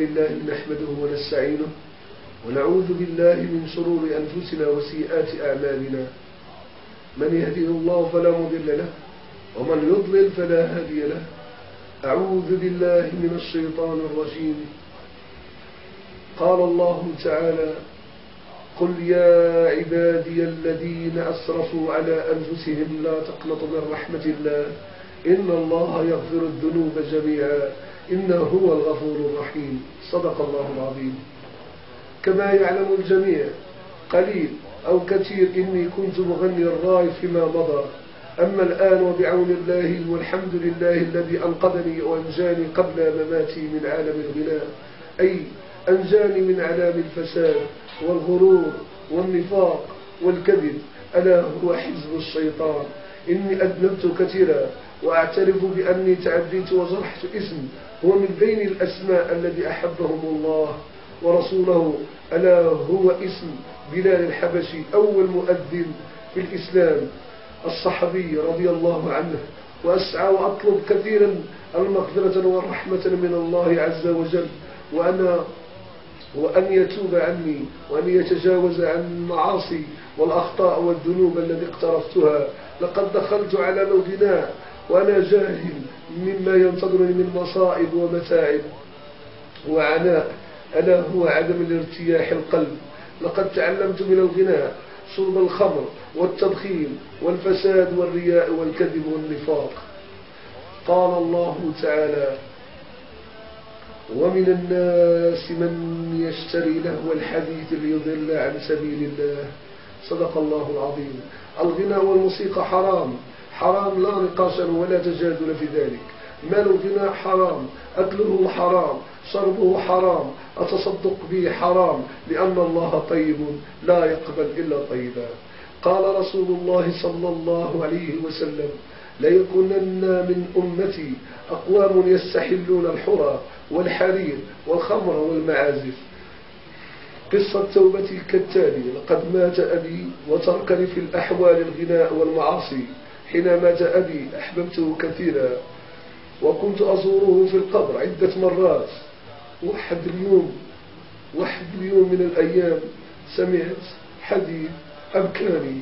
لله نحمده ونستعينه ونعوذ بالله من شرور أنفسنا وسيئات أعمالنا. من يهده الله فلا مضل له ومن يضلل فلا هادي له. أعوذ بالله من الشيطان الرجيم. قال الله تعالى: قل يا عبادي الذين أسرفوا على أنفسهم لا تقنطوا من رحمة الله إن الله يغفر الذنوب جميعا إنه هو الغفور الرحيم. صدق الله العظيم. كما يعلم الجميع قليل أو كثير إني كنت مغني الراي فيما مضى، أما الآن وبعون الله والحمد لله الذي أنقذني وأنجاني قبل مماتي من عالم الغناء، أي أنجاني من علام الفساد والغرور والنفاق والكذب، ألا هو حزب الشيطان. إني أذنبت كثيرا وأعترف بأني تعديت وجرحت اسم هو من بين الأسماء الذي أحبهم الله ورسوله، ألا هو اسم بلال الحبشي أول مؤذن في الإسلام الصحابي رضي الله عنه. وأسعى وأطلب كثيرا المغفرة والرحمة من الله عز وجل، وأن يتوب عني وأن يتجاوز عن المعاصي والأخطاء والذنوب التي اقترفتها. لقد دخلت على موطناء وأنا جاهل مما ينتظرني من مصائب ومتاعب وعناء، ألا هو عدم الارتياح القلب. لقد تعلمت من الغناء شرب الخمر والتدخين والفساد والرياء والكذب والنفاق. قال الله تعالى: ومن الناس من يشتري لهو الحديث ليضل عن سبيل الله. صدق الله العظيم. الغناء والموسيقى حرام، حرام لا نقاش ولا تجادل في ذلك. مال الغناء حرام، أكله حرام، شربه حرام، التصدق به حرام، لأن الله طيب لا يقبل إلا طيبا. قال رسول الله صلى الله عليه وسلم: ليكونن من أمتي أقوام يستحلون الحرى والحرير والخمر والمعازف. قصة توبتي كالتالي: لقد مات أبي وتركني في الأحوال الغناء والمعاصي. حين مات أبي أحببته كثيرا وكنت أزوره في القبر عدة مرات. واحد اليوم من الأيام سمعت حديث أبكاني.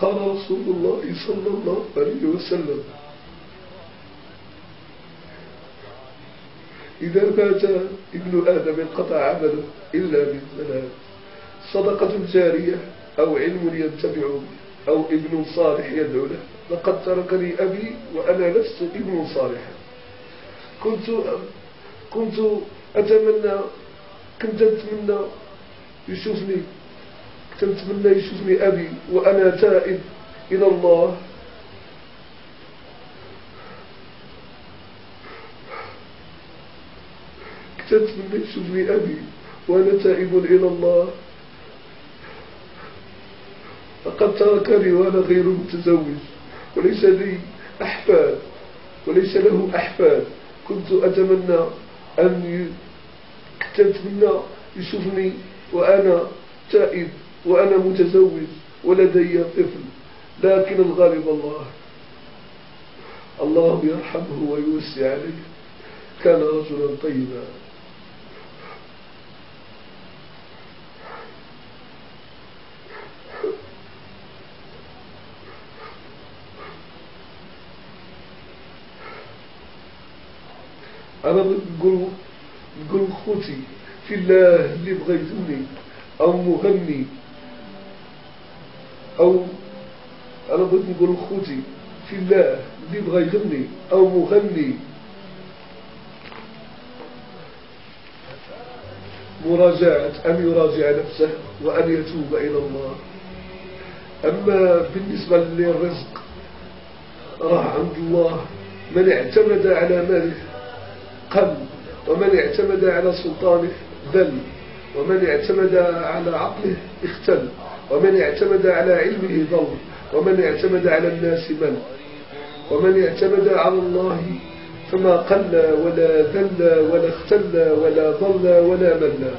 قال رسول الله صلى الله عليه وسلم: إذا مات ابن آدم انقطع عمله إلا من ثلاث: صدقة جارية أو علم ينتفع به أو ابن صالح يدعو له. لقد تركني أبي وأنا لست ابن صالحا. كنت أتمنى يشوفني أبي وأنا تائب إلى الله. كنت أتمنى يشوفني أبي وأنا تائب إلى الله. لقد تركني وأنا غير متزوج وليس لي أحفاد وليس له أحفاد. كنت أتمنى يشوفني وأنا تائب وأنا متزوج ولدي طفل، لكن الغالب الله يرحمه ويوسع عليه. كان رجلا طيبا. أنا نقول خوتي في الله اللي بغى يغني أو مغني، أو أنا بغيت نقول خوتي في الله اللي بغى يغني أو مغني أن يراجع نفسه وأن يتوب إلى الله. أما بالنسبة للرزق راه عند الله. من اعتمد على ماله قل، ومن اعتمد على سلطانه ذل، ومن اعتمد على عقله اختل، ومن اعتمد على علمه ضل، ومن اعتمد على الناس من، ومن اعتمد على الله فما قل ولا ذل ولا اختل ولا ضل ولا مل.